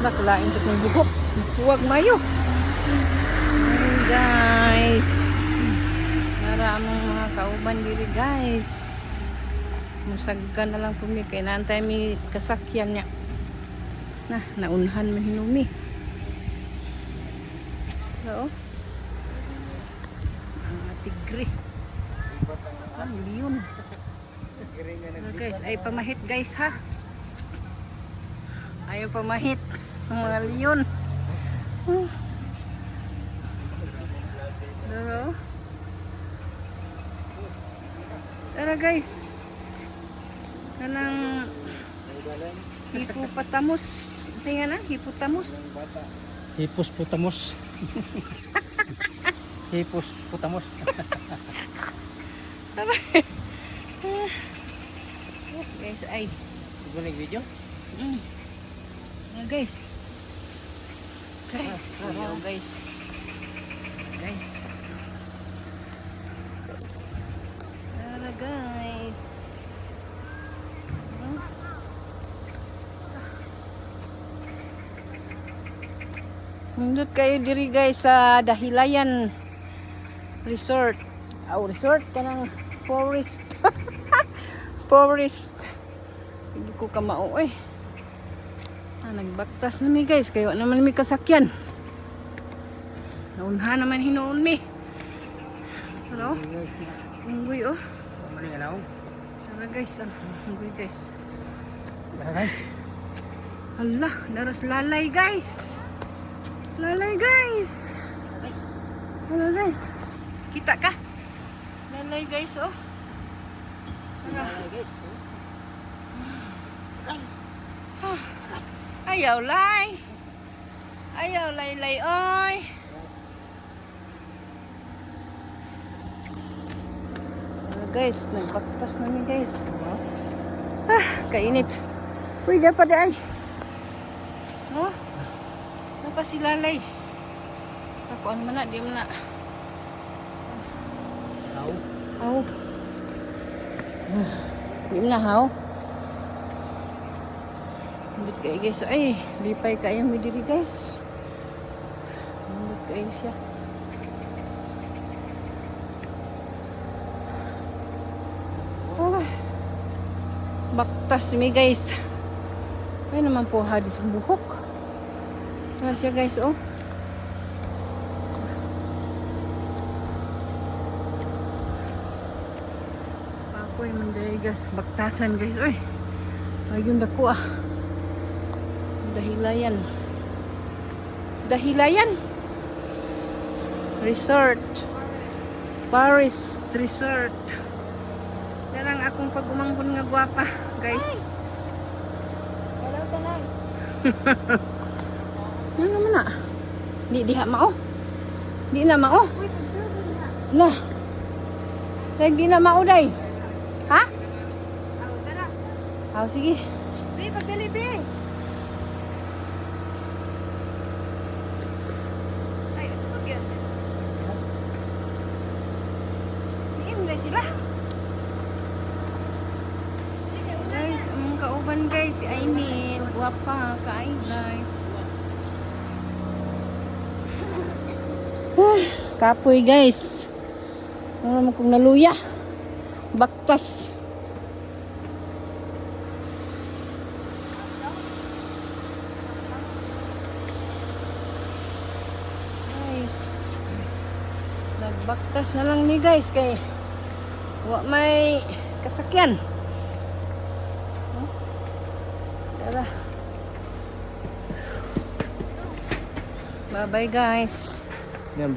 Nakalain sa kong buhok. Huwag mayo. Ayan guys. Maraming mga kauban diri guys. Musagkan na lang kami kay naantay mi kasakyan niya. Naunhan mo hinumi. So, tigre. Leon. So guys, ay pamahit guys ha. Ayaw pamahit ng mga leon. Tara guys. Kanang hippopotamus. Sige na, hippopotamus. Hippopotamus. Hippopotamus. Tara. Guys, ay. Ito na yung video? Guys. Hello guys. Guys. Tara guys. Nandun kayo diri guys sa Dahilayan Resort. Resort kanang forest. Forest. Hindi ko kamao eh. Nagbaktas na mi guys. Kaya naman mi kasakyan. Naunha naman hinuon mi. Hello? Unggoy oh. Maling alaw. Tara guys. Unggoy guys. Tara guys. Hala. Daras lalay guys. Lalay guys. Hala guys. Kita ka? Lalay guys oh. Tara guys. Ayaw lay. Ayaw lay lay oy. Guys, nagbaktas namin guys. Kainit. Uy, dapat ay. Oh. Napa si lalay? Ako ano man na, di man na. Alaw. Haw. Di man na haw. Nandit kayo guys. Ay, lipay kayo mo diri guys. Nandit kayo siya. Baktas mi guys. Ay naman po hadis ang buhok. Ito siya guys oh. Pakoy manday guys. Baktasan guys oy. Ayun dako ah. Dahilayan. Dahilayan Resort. Paris Resort. Karang akong pagumangkon nga gwapa, guys. Hello, tanay. Ano naman na? Di diha mao. Di na mao. Lah. Say di na mao day. Ha? Tara. Sige. Bi, pagdali bi. Ay, asa yan? Sige, guys sila. Guys, ang kauban guys, si Aimee, guwapa kaay guys. Kapoy guys. Ano naman kong naluya. Baktas. Guys. Nagbaktas na lang ni guys kay wa may kasakyan. Tara. Bye bye guys. Yan.